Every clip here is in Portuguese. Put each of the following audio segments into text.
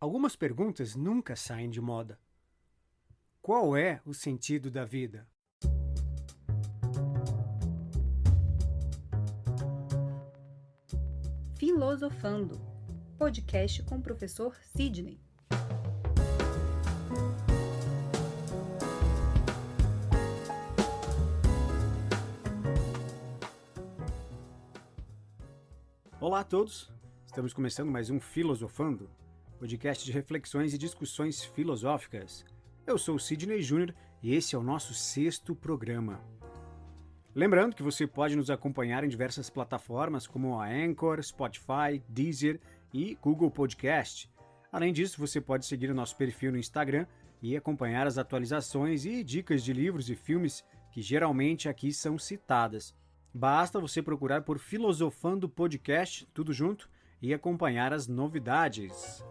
Algumas perguntas nunca saem de moda. Qual é o sentido da vida? Filosofando, podcast com o professor Sidney. Olá a todos! Estamos começando mais um Filosofando, podcast de reflexões e discussões filosóficas. Eu sou o Sidney Júnior e esse é o nosso 6º programa. Lembrando que você pode nos acompanhar em diversas plataformas como a Anchor, Spotify, Deezer e Google Podcast. Além disso, você pode seguir o nosso perfil no Instagram e acompanhar as atualizações e dicas de livros e filmes que geralmente aqui são citadas. Basta você procurar por Filosofando Podcast, tudo junto, e acompanhar as novidades.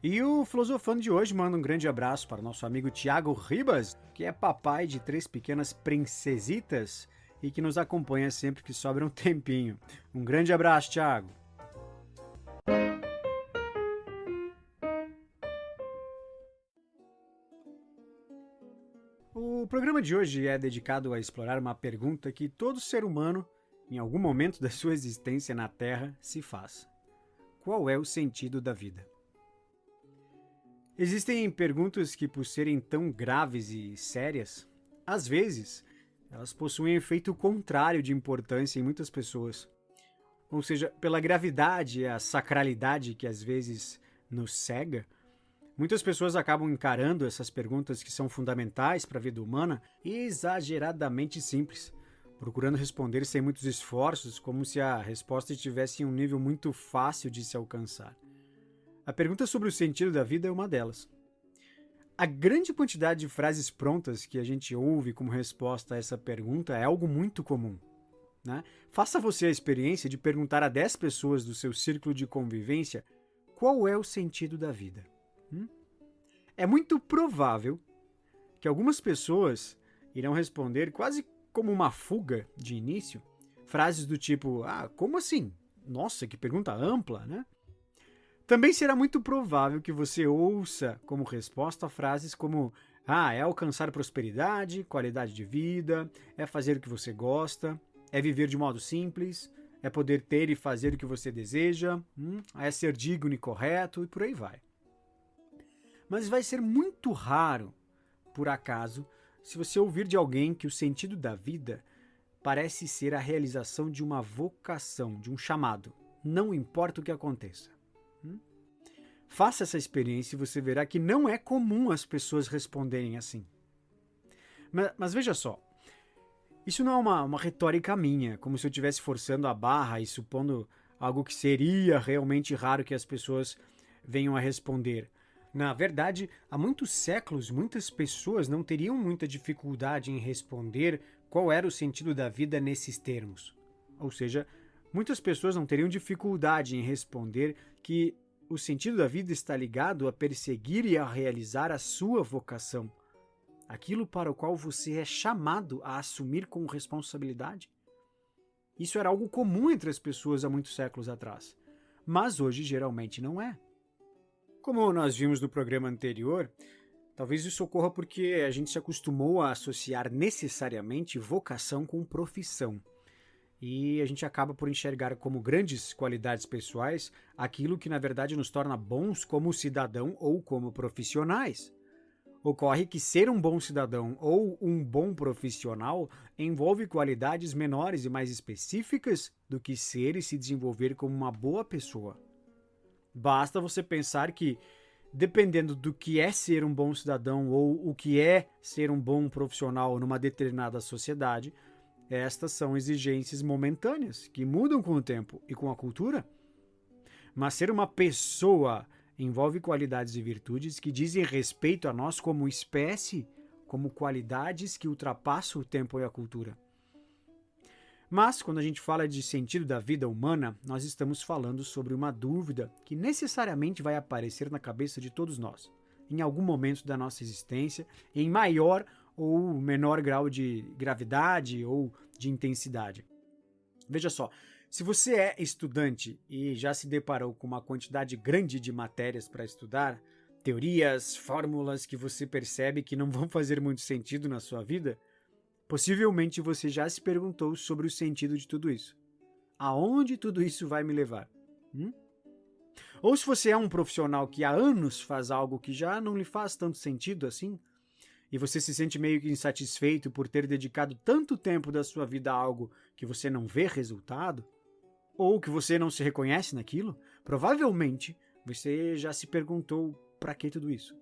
E o Filosofando de hoje manda um grande abraço para o nosso amigo Thiago Ribas, que é papai de 3 pequenas princesitas e que nos acompanha sempre que sobra um tempinho. Um grande abraço, Thiago! O programa de hoje é dedicado a explorar uma pergunta que todo ser humano, em algum momento da sua existência na Terra, se faz. Qual é o sentido da vida? Existem perguntas que, por serem tão graves e sérias, às vezes, elas possuem efeito contrário de importância em muitas pessoas. Ou seja, pela gravidade e a sacralidade que às vezes nos cega, muitas pessoas acabam encarando essas perguntas que são fundamentais para a vida humana exageradamente simples, procurando responder sem muitos esforços, como se a resposta estivesse em um nível muito fácil de se alcançar. A pergunta sobre o sentido da vida é uma delas. A grande quantidade de frases prontas que a gente ouve como resposta a essa pergunta é algo muito comum, né? Faça você a experiência de perguntar a 10 pessoas do seu círculo de convivência qual é o sentido da vida. É muito provável que algumas pessoas irão responder quase como uma fuga de início, frases do tipo, como assim? Nossa, que pergunta ampla, né? Também será muito provável que você ouça como resposta frases como é alcançar prosperidade, qualidade de vida, é fazer o que você gosta, é viver de modo simples, é poder ter e fazer o que você deseja, é ser digno e correto e por aí vai. Mas vai ser muito raro, por acaso, se você ouvir de alguém que o sentido da vida parece ser a realização de uma vocação, de um chamado, não importa o que aconteça. Faça essa experiência e você verá que não é comum as pessoas responderem assim. Mas veja só, isso não é uma retórica minha, como se eu estivesse forçando a barra e supondo algo que seria realmente raro que as pessoas venham a responder. Na verdade, há muitos séculos, muitas pessoas não teriam muita dificuldade em responder qual era o sentido da vida nesses termos. Ou seja, muitas pessoas não teriam dificuldade em responder que o sentido da vida está ligado a perseguir e a realizar a sua vocação, aquilo para o qual você é chamado a assumir com responsabilidade. Isso era algo comum entre as pessoas há muitos séculos atrás, mas hoje geralmente não é. Como nós vimos no programa anterior, talvez isso ocorra porque a gente se acostumou a associar necessariamente vocação com profissão. E a gente acaba por enxergar como grandes qualidades pessoais aquilo que na verdade nos torna bons como cidadão ou como profissionais. Ocorre que ser um bom cidadão ou um bom profissional envolve qualidades menores e mais específicas do que ser e se desenvolver como uma boa pessoa. Basta você pensar que, dependendo do que é ser um bom cidadão ou o que é ser um bom profissional numa determinada sociedade, estas são exigências momentâneas, que mudam com o tempo e com a cultura. Mas ser uma pessoa envolve qualidades e virtudes que dizem respeito a nós como espécie, como qualidades que ultrapassam o tempo e a cultura. Mas, quando a gente fala de sentido da vida humana, nós estamos falando sobre uma dúvida que necessariamente vai aparecer na cabeça de todos nós, em algum momento da nossa existência, em maior ou menor grau de gravidade ou de intensidade. Veja só, Se você é estudante e já se deparou com uma quantidade grande de matérias para estudar, teorias, fórmulas que você percebe que não vão fazer muito sentido na sua vida, possivelmente você já se perguntou sobre o sentido de tudo isso. Aonde tudo isso vai me levar? Ou se você é um profissional que há anos faz algo que já não lhe faz tanto sentido assim, e você se sente meio que insatisfeito por ter dedicado tanto tempo da sua vida a algo que você não vê resultado, ou que você não se reconhece naquilo, provavelmente você já se perguntou para que tudo isso.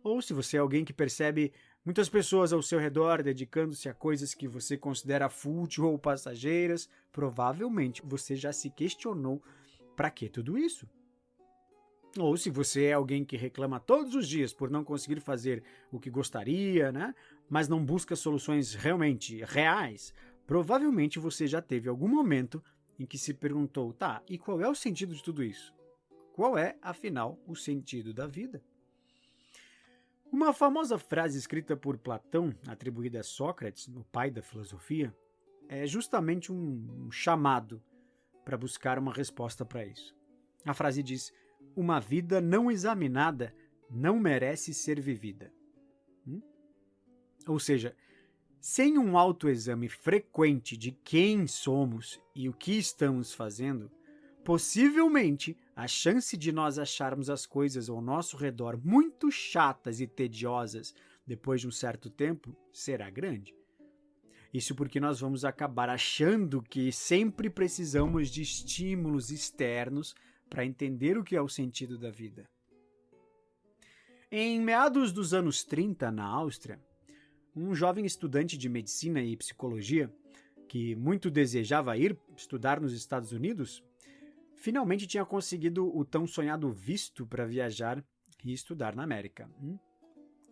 Ou se você é alguém que percebe muitas pessoas ao seu redor dedicando-se a coisas que você considera fútil ou passageiras, provavelmente você já se questionou para que tudo isso. Ou se você é alguém que reclama todos os dias por não conseguir fazer o que gostaria, né? Mas não busca soluções realmente reais, provavelmente você já teve algum momento em que se perguntou, tá, e qual é o sentido de tudo isso? Qual é, afinal, o sentido da vida? Uma famosa frase escrita por Platão, atribuída a Sócrates, o pai da filosofia, é justamente um chamado para buscar uma resposta para isso. A frase diz: uma vida não examinada não merece ser vivida. Ou seja, sem um autoexame frequente de quem somos e o que estamos fazendo, possivelmente a chance de nós acharmos as coisas ao nosso redor muito chatas e tediosas depois de um certo tempo será grande. Isso porque nós vamos acabar achando que sempre precisamos de estímulos externos para entender o que é o sentido da vida. Em meados dos anos 30, na Áustria, um jovem estudante de medicina e psicologia, que muito desejava ir estudar nos Estados Unidos, finalmente tinha conseguido o tão sonhado visto para viajar e estudar na América.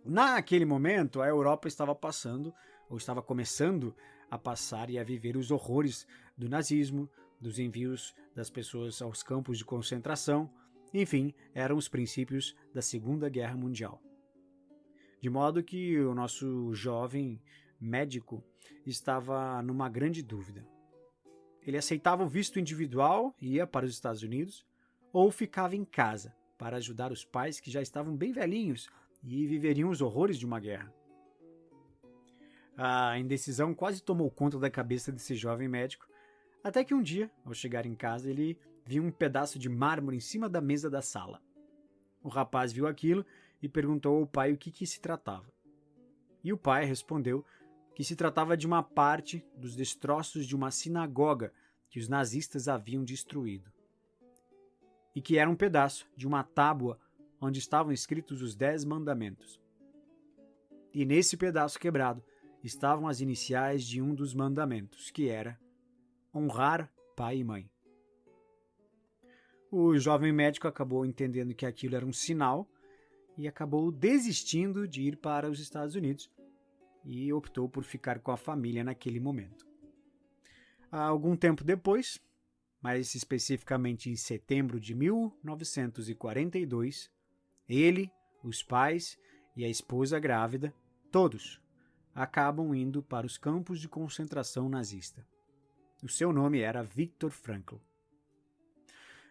Naquele momento, a Europa estava começando a passar e a viver os horrores do nazismo, dos envios das pessoas aos campos de concentração, enfim, eram os princípios da Segunda Guerra Mundial. De modo que o nosso jovem médico estava numa grande dúvida. Ele aceitava o visto individual e ia para os Estados Unidos, ou ficava em casa para ajudar os pais que já estavam bem velhinhos e viveriam os horrores de uma guerra. A indecisão quase tomou conta da cabeça desse jovem médico, até que um dia, ao chegar em casa, ele viu um pedaço de mármore em cima da mesa da sala. O rapaz viu aquilo e perguntou ao pai o que se tratava. E o pai respondeu que se tratava de uma parte dos destroços de uma sinagoga que os nazistas haviam destruído. E que era um pedaço de uma tábua onde estavam escritos os 10 mandamentos. E nesse pedaço quebrado estavam as iniciais de um dos mandamentos, que era honrar pai e mãe. O jovem médico acabou entendendo que aquilo era um sinal e acabou desistindo de ir para os Estados Unidos e optou por ficar com a família naquele momento. Algum tempo depois, mais especificamente em setembro de 1942, ele, os pais e a esposa grávida, todos, acabam indo para os campos de concentração nazista. O seu nome era Viktor Frankl.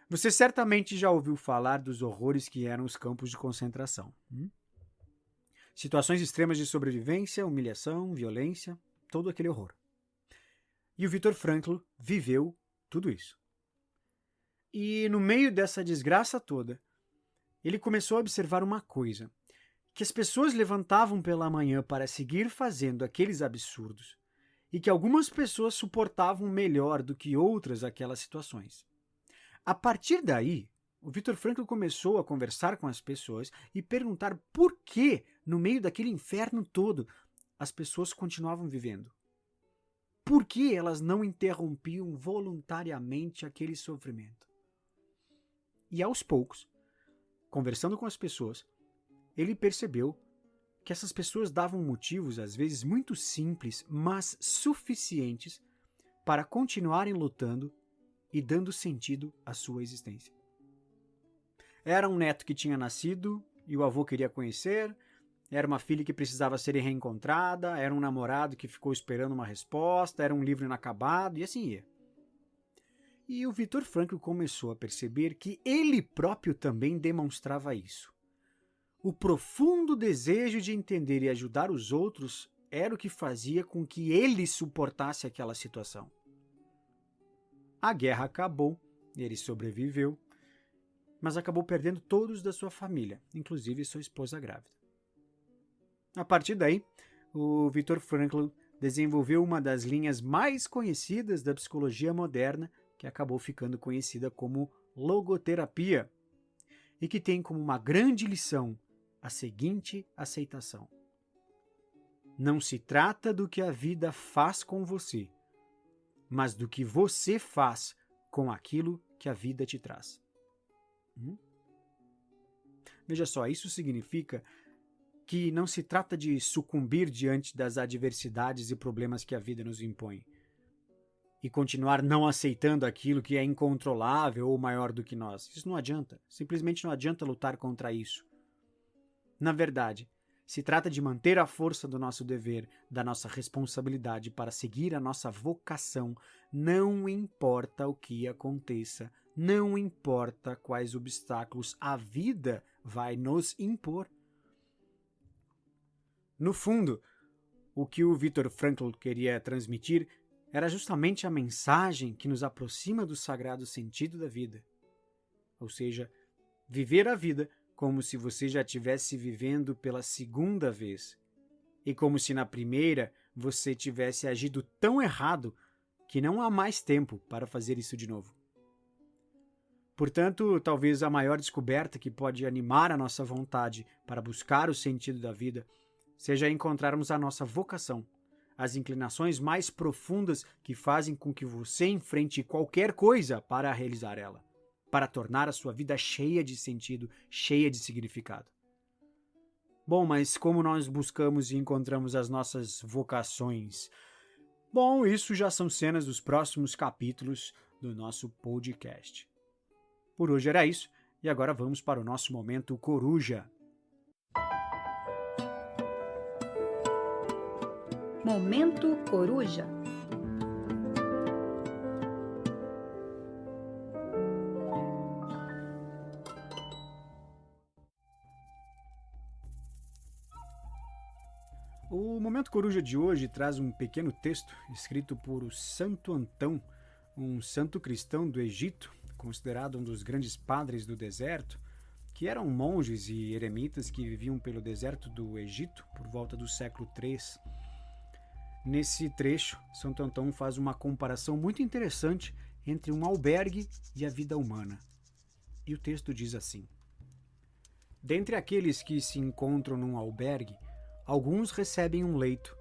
Você certamente já ouviu falar dos horrores que eram os campos de concentração. Situações extremas de sobrevivência, humilhação, violência, todo aquele horror. E o Viktor Frankl viveu tudo isso. E no meio dessa desgraça toda, ele começou a observar uma coisa, que as pessoas levantavam pela manhã para seguir fazendo aqueles absurdos, e que algumas pessoas suportavam melhor do que outras aquelas situações. A partir daí, o Viktor Frankl começou a conversar com as pessoas e perguntar por que, no meio daquele inferno todo, as pessoas continuavam vivendo. Por que elas não interrompiam voluntariamente aquele sofrimento? E aos poucos, conversando com as pessoas, ele percebeu que essas pessoas davam motivos, às vezes muito simples, mas suficientes para continuarem lutando e dando sentido à sua existência. Era um neto que tinha nascido e o avô queria conhecer, era uma filha que precisava ser reencontrada, era um namorado que ficou esperando uma resposta, era um livro inacabado e assim ia. E o Viktor Frankl começou a perceber que ele próprio também demonstrava isso. O profundo desejo de entender e ajudar os outros era o que fazia com que ele suportasse aquela situação. A guerra acabou, ele sobreviveu, mas acabou perdendo todos da sua família, inclusive sua esposa grávida. A partir daí, o Viktor Frankl desenvolveu uma das linhas mais conhecidas da psicologia moderna, que acabou ficando conhecida como logoterapia, e que tem como uma grande lição a seguinte aceitação: não se trata do que a vida faz com você, mas do que você faz com aquilo que a vida te traz. Veja só, isso significa que não se trata de sucumbir diante das adversidades e problemas que a vida nos impõe e continuar não aceitando aquilo que é incontrolável ou maior do que nós. Isso não adianta. Simplesmente não adianta lutar contra isso. Na verdade, se trata de manter a força do nosso dever, da nossa responsabilidade para seguir a nossa vocação, não importa o que aconteça, não importa quais obstáculos a vida vai nos impor. No fundo, o que o Viktor Frankl queria transmitir era justamente a mensagem que nos aproxima do sagrado sentido da vida. Ou seja, viver a vida como se você já estivesse vivendo pela segunda vez, e como se na primeira você tivesse agido tão errado que não há mais tempo para fazer isso de novo. Portanto, talvez a maior descoberta que pode animar a nossa vontade para buscar o sentido da vida seja encontrarmos a nossa vocação, as inclinações mais profundas que fazem com que você enfrente qualquer coisa para realizar ela, para tornar a sua vida cheia de sentido, cheia de significado. Bom, mas como nós buscamos e encontramos as nossas vocações? Bom, isso já são cenas dos próximos capítulos do nosso podcast. Por hoje era isso, e agora vamos para o nosso momento coruja. Momento Coruja. O Momento Coruja de hoje traz um pequeno texto escrito por Santo Antão, um santo cristão do Egito, considerado um dos grandes padres do deserto, que eram monges e eremitas que viviam pelo deserto do Egito por volta do século III. Nesse trecho, Santo Antão faz uma comparação muito interessante entre um albergue e a vida humana. E o texto diz assim: dentre aqueles que se encontram num albergue, alguns recebem um leito,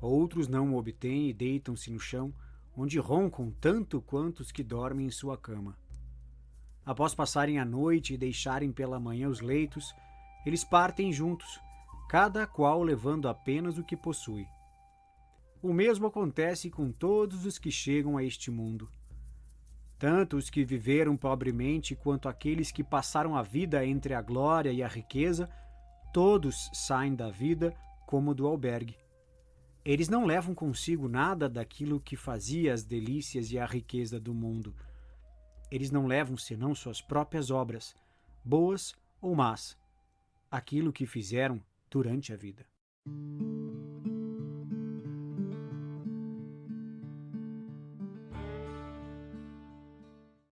outros não o obtêm e deitam-se no chão, onde roncam tanto quanto os que dormem em sua cama. Após passarem a noite e deixarem pela manhã os leitos, eles partem juntos, cada qual levando apenas o que possui. O mesmo acontece com todos os que chegam a este mundo. Tanto os que viveram pobremente quanto aqueles que passaram a vida entre a glória e a riqueza, todos saem da vida como do albergue. Eles não levam consigo nada daquilo que fazia as delícias e a riqueza do mundo. Eles não levam senão suas próprias obras, boas ou más, aquilo que fizeram durante a vida.